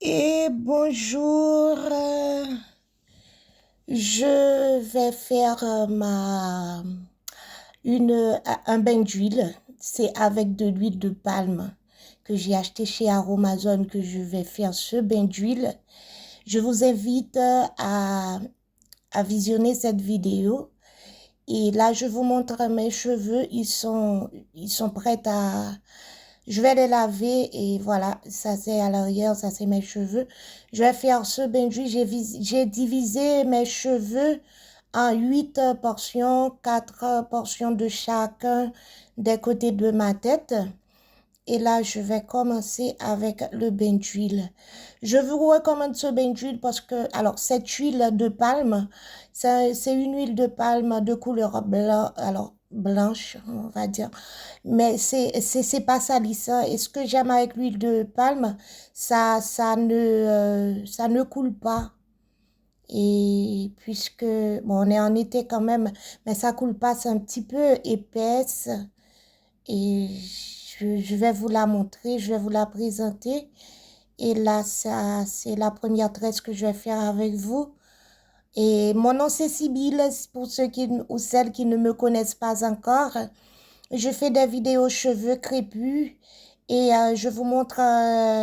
Et bonjour, je vais faire un bain d'huile. C'est avec de l'huile de palme que j'ai acheté chez Aromazone que je vais faire ce bain d'huile. Je vous invite à visionner cette vidéo. Et là, je vous montre mes cheveux. Ils sont prêts à... Je vais les laver et voilà, ça c'est à l'arrière, ça c'est mes cheveux. Je vais faire ce bain d'huile. J'ai divisé mes cheveux en 8 portions, 4 portions de chacun des côtés de ma tête. Et là, je vais commencer avec le bain d'huile. Je vous recommande ce bain d'huile parce que, alors, cette huile de palme, c'est une huile de palme de couleur blanc, alors, blanche, on va dire. Mais c'est pas salissant. Et ce que j'aime avec l'huile de palme, ça ne coule pas. Et puisque, bon, on est en été quand même, mais ça coule pas, c'est un petit peu épaisse. Et je vais vous la montrer, je vais vous la présenter. Et là, ça, c'est la première tresse que je vais faire avec vous. Et mon nom, c'est Sibylle, pour ceux ou celles qui ne me connaissent pas encore. Je fais des vidéos cheveux crépus et je vous montre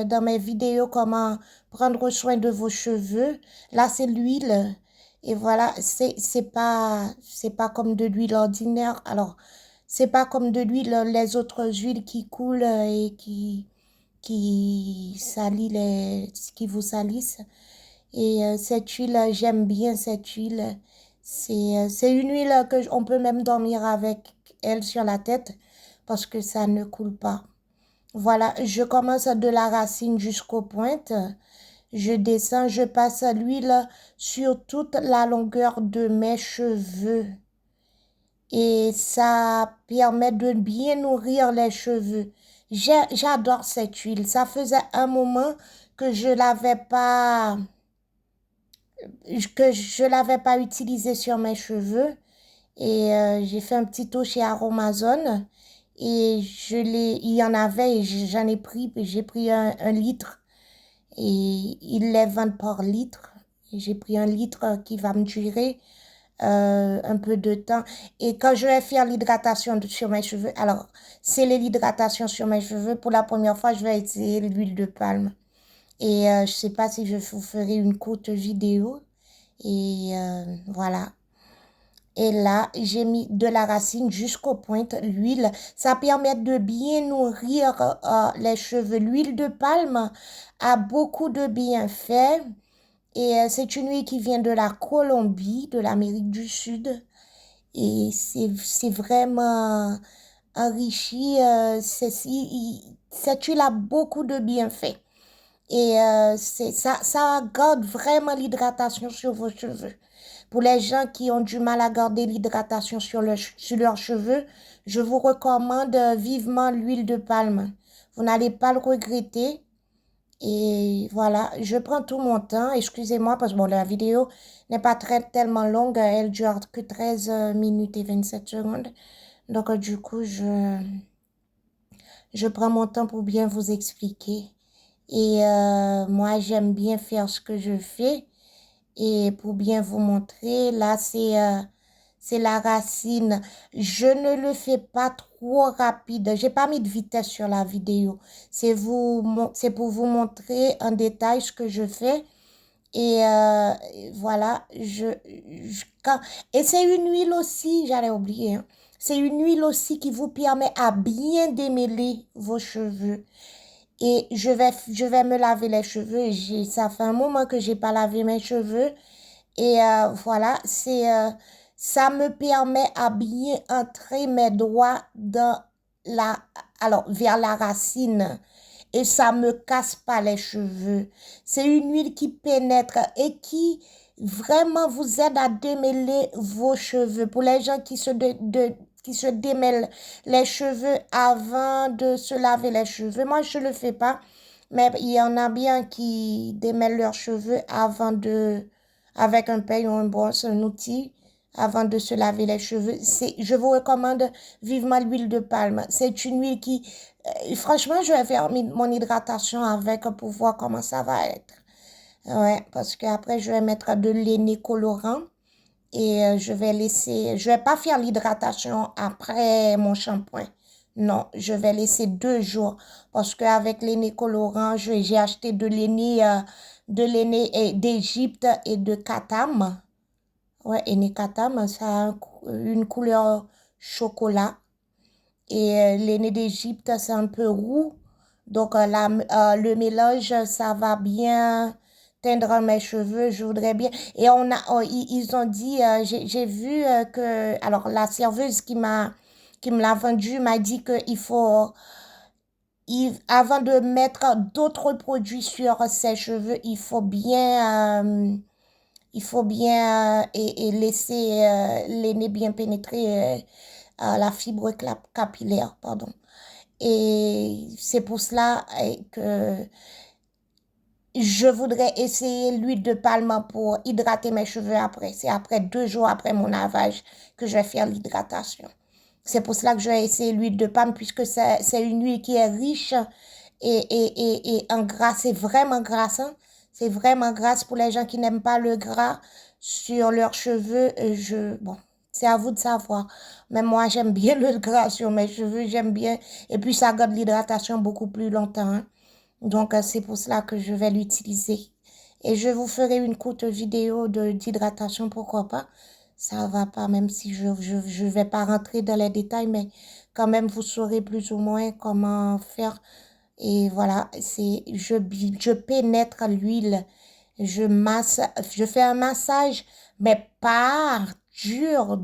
dans mes vidéos comment prendre soin de vos cheveux. Là, c'est l'huile. Et voilà, c'est pas comme de l'huile ordinaire. Alors, c'est pas comme de l'huile, les autres huiles qui coulent et qui vous salissent. Et cette huile, j'aime bien cette huile. C'est une huile que on peut même dormir avec elle sur la tête parce que ça ne coule pas. Voilà, je commence de la racine jusqu'aux pointes. Je descends, je passe l'huile sur toute la longueur de mes cheveux. Et ça permet de bien nourrir les cheveux. J'adore cette huile. Ça faisait un moment que je l'avais pas utilisée sur mes cheveux. Et j'ai fait un petit tour chez Aromazone. Et il y en avait et j'en ai pris. J'ai pris un litre. Et ils les vendent par litre. Et j'ai pris un litre qui va me durer un peu de temps. Et quand je vais faire l'hydratation sur mes cheveux, alors, c'est l'hydratation sur mes cheveux. Pour la première fois, je vais essayer l'huile de palme. Et je sais pas si je vous ferai une courte vidéo. Et voilà. Et là, j'ai mis de la racine jusqu'aux pointes, l'huile. Ça permet de bien nourrir les cheveux. L'huile de palme a beaucoup de bienfaits. Et c'est une huile qui vient de la Colombie, de l'Amérique du Sud. Et c'est vraiment enrichi. Cette huile a beaucoup de bienfaits. Et ça garde vraiment l'hydratation sur vos cheveux. Pour les gens qui ont du mal à garder l'hydratation sur leurs cheveux, je vous recommande vivement l'huile de palme. Vous n'allez pas le regretter. Et voilà, je prends tout mon temps. Excusez-moi parce que bon, la vidéo n'est pas tellement longue. Elle dure que 13 minutes et 27 secondes. Donc, du coup, je prends mon temps pour bien vous expliquer. Et moi, j'aime bien faire ce que je fais. Et pour bien vous montrer, là, c'est la racine. Je ne le fais pas trop rapide. J'ai pas mis de vitesse sur la vidéo. C'est pour vous montrer en détail ce que je fais. Et voilà, et c'est une huile aussi, j'allais oublier, hein. C'est une huile aussi qui vous permet à bien démêler vos cheveux. Et je vais me laver les cheveux. Ça fait un moment que j'ai pas lavé mes cheveux. Et voilà, ça me permet à bien entrer mes doigts la, vers la racine. Et ça me casse pas les cheveux. C'est une huile qui pénètre et qui vraiment vous aide à démêler vos cheveux. Pour les gens qui se démêlent les cheveux avant de se laver les cheveux. Moi, je le fais pas. Mais il y en a bien qui démêlent leurs cheveux avec un peigne ou un brosse, un outil, avant de se laver les cheveux. Je vous recommande vivement l'huile de palme. C'est une huile qui, franchement, je vais faire mon hydratation avec pour voir comment ça va être. Ouais, parce qu'après, je vais mettre de l'aîné colorant et je vais pas faire l'hydratation après mon shampoing. Non, je vais laisser 2 jours parce qu'avec l'aîné colorant, j'ai acheté de l'aîné d'Égypte et de Katam. Ouais, l'aîné Katam, ça a une couleur chocolat. Et l'aîné d'Égypte, c'est un peu roux. Donc, le mélange, ça va bien teindre mes cheveux. Je voudrais bien. Et ils ont dit, j'ai vu que, alors, la serveuse qui me l'a vendu m'a dit qu'il faut, avant de mettre d'autres produits sur ses cheveux, il faut bien et laisser l'aîné bien pénétrer la fibre capillaire, pardon. Et c'est pour cela que je voudrais essayer l'huile de palme pour hydrater mes cheveux après. C'est après 2 jours après mon lavage que je vais faire l'hydratation. C'est pour cela que je vais essayer l'huile de palme puisque c'est une huile qui est riche et en gras. C'est vraiment gras. Hein? C'est vraiment gras pour les gens qui n'aiment pas le gras sur leurs cheveux. Bon, c'est à vous de savoir. Mais moi, j'aime bien le gras sur mes cheveux. J'aime bien. Et puis, ça garde l'hydratation beaucoup plus longtemps. Hein? Donc, c'est pour cela que je vais l'utiliser. Et je vous ferai une courte vidéo d'hydratation, pourquoi pas. Ça va pas, même si je vais pas rentrer dans les détails, mais quand même, vous saurez plus ou moins comment faire. Et voilà, je pénètre l'huile, je fais un massage, mais pas dur,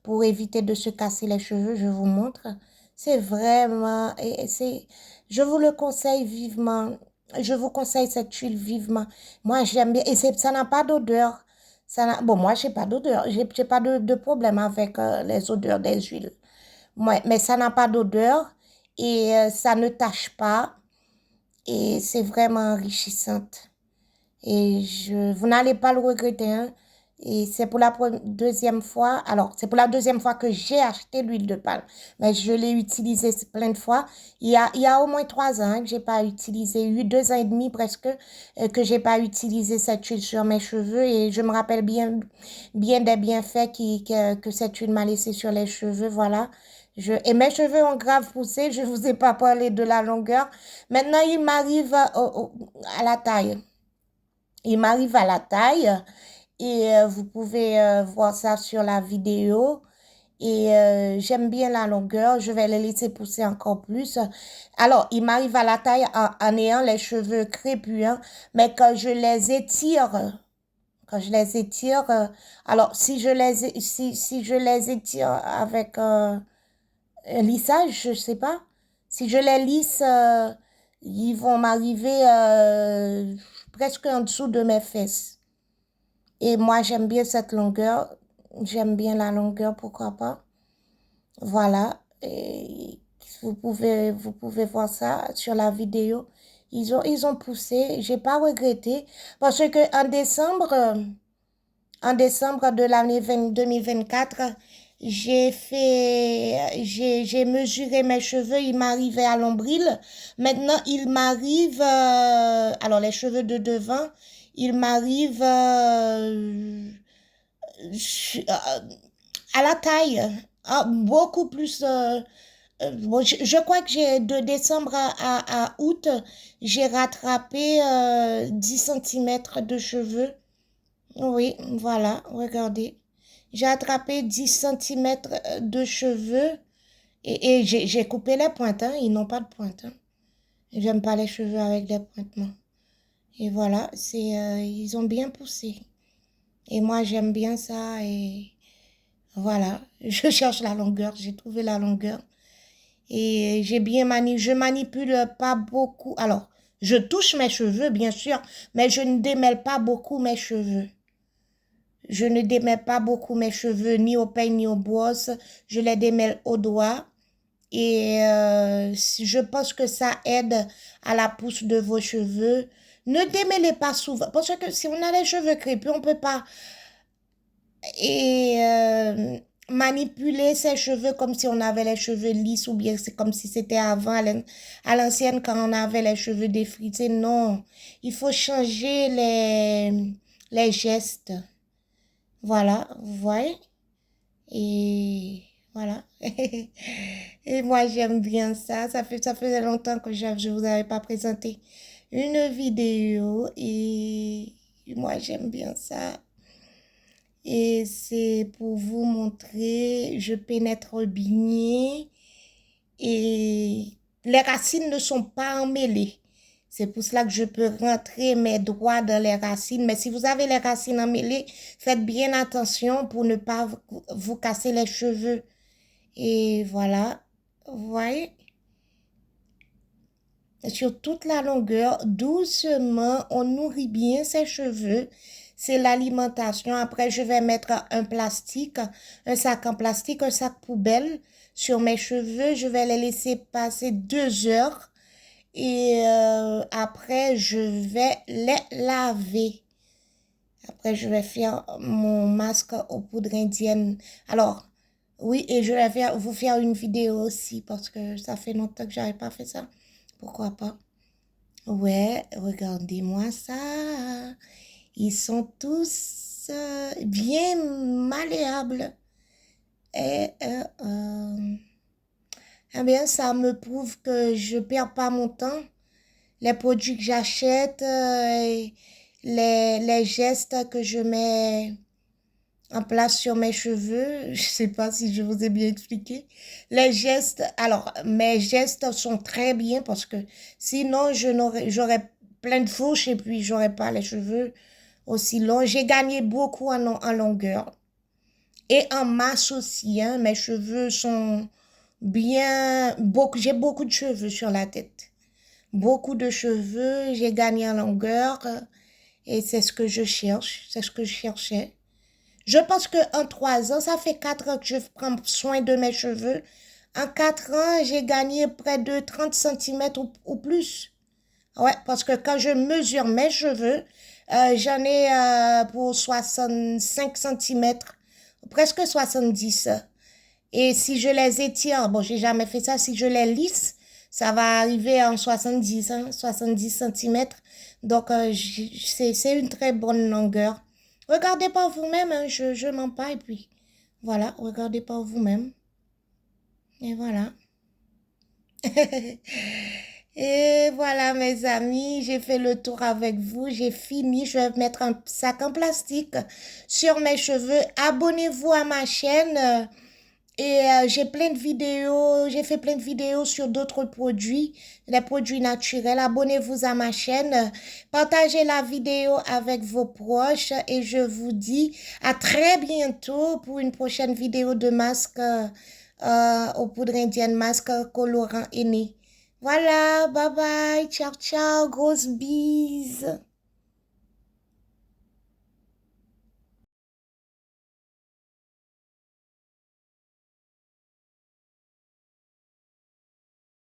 pour éviter de se casser les cheveux, je vous montre. C'est vraiment, je vous le conseille vivement. Je vous conseille cette huile vivement. Moi, j'aime bien. Et ça n'a pas d'odeur. Bon, moi, j'ai pas d'odeur. J'ai pas de problème avec les odeurs des huiles. Mais ça n'a pas d'odeur et ça ne tâche pas. Et c'est vraiment enrichissante. Et vous n'allez pas le regretter. Hein. Et c'est pour la deuxième fois. Alors, c'est pour la deuxième fois que j'ai acheté l'huile de palme. Mais je l'ai utilisée plein de fois. Il y a au moins 3 ans hein, que j'ai pas utilisé, 2 ans et demi presque, que j'ai pas utilisé cette huile sur mes cheveux. Et je me rappelle bien des bienfaits que cette huile m'a laissé sur les cheveux. Voilà. Et mes cheveux ont grave poussé. Je vous ai pas parlé de la longueur. Maintenant, il m'arrive à la taille. Il m'arrive à la taille et vous pouvez voir ça sur la vidéo. Et j'aime bien la longueur, je vais les laisser pousser encore plus. Alors, il m'arrive à la taille en ayant les cheveux crépus, hein, mais quand je les étire, alors si je les étire avec un lissage, je sais pas, si je les lisse, ils vont m'arriver presque en dessous de mes fesses. Et moi, j'aime bien cette longueur. J'aime bien la longueur, pourquoi pas. Voilà. Et vous pouvez voir ça sur la vidéo. Ils ont poussé. J'ai pas regretté. Parce que en décembre de l'année 2024, j'ai mesuré mes cheveux. Ils m'arrivaient à l'ombril. Maintenant, ils m'arrivent, alors les cheveux de devant, ils m'arrivent à la taille, beaucoup plus. Bon, je crois que de décembre à août, j'ai rattrapé 10 centimètres de cheveux. Oui, voilà, regardez. J'ai attrapé 10 centimètres de cheveux et j'ai coupé les pointes. Hein, ils n'ont pas de pointes. Hein. J'aime pas les cheveux avec des pointes, non. Et voilà, ils ont bien poussé. Et moi, j'aime bien ça et voilà, je cherche la longueur, j'ai trouvé la longueur. Et je manipule pas beaucoup. Alors, je touche mes cheveux, bien sûr, mais je ne démêle pas beaucoup mes cheveux. Je ne démêle pas beaucoup mes cheveux, ni au peigne, ni au brosse. Je les démêle au doigt. Et je pense que ça aide à la pousse de vos cheveux. Ne démêlez pas souvent. Parce que si on a les cheveux crépus, on peut pas et manipuler ses cheveux comme si on avait les cheveux lisses ou bien c'est comme si c'était avant à l'ancienne quand on avait les cheveux défrisés. Non, il faut changer les gestes. Voilà, vous voyez? Et voilà. Et moi, j'aime bien ça. Ça faisait longtemps que je vous avais pas présenté une vidéo et moi, j'aime bien ça. Et c'est pour vous montrer, je pénètre bien et les racines ne sont pas emmêlées. C'est pour cela que je peux rentrer mes doigts dans les racines. Mais si vous avez les racines emmêlées, faites bien attention pour ne pas vous casser les cheveux. Et voilà, vous voyez, sur toute la longueur, doucement, on nourrit bien ses cheveux. C'est l'alimentation. Après, je vais mettre un plastique, un sac en plastique, un sac poubelle sur mes cheveux. Je vais les laisser passer 2 heures. Et après, je vais les laver. Après, je vais faire mon masque aux poudres indiennes. Alors, oui, et je vais vous faire une vidéo aussi parce que ça fait longtemps que j'avais pas fait ça. Pourquoi pas? Ouais, regardez-moi ça. Ils sont tous bien malléables. Et eh bien, ça me prouve que je perds pas mon temps. Les produits que j'achète, les gestes que je mets en place sur mes cheveux. Je sais pas si je vous ai bien expliqué. Les gestes, alors, mes gestes sont très bien parce que sinon, j'aurais plein de fourches et puis j'aurais pas les cheveux aussi longs. J'ai gagné beaucoup en longueur et en masse aussi, hein. Mes cheveux sont bien, j'ai beaucoup de cheveux sur la tête. Beaucoup de cheveux, j'ai gagné en longueur et c'est ce que je cherche, c'est ce que je cherchais. Je pense qu'en 3 ans, ça fait 4 ans que je prends soin de mes cheveux. En 4 ans, j'ai gagné près de 30 centimètres ou plus. Ouais, parce que quand je mesure mes cheveux, j'en ai pour 65 centimètres, presque 70. Et si je les étire, bon, j'ai jamais fait ça, si je les lisse, ça va arriver en 70, hein, 70 centimètres. Donc, c'est une très bonne longueur. Regardez par vous-même, hein, je mens pas, et puis, voilà, regardez par vous-même. Et voilà. Et voilà, mes amis, j'ai fait le tour avec vous, j'ai fini. Je vais mettre un sac en plastique sur mes cheveux. Abonnez-vous à ma chaîne. Et j'ai plein de vidéos, j'ai fait plein de vidéos sur d'autres produits, les produits naturels. Abonnez-vous à ma chaîne, partagez la vidéo avec vos proches et je vous dis à très bientôt pour une prochaine vidéo de masque aux poudres indiennes, masque colorant aîné. Voilà, bye bye, ciao ciao, grosse bise.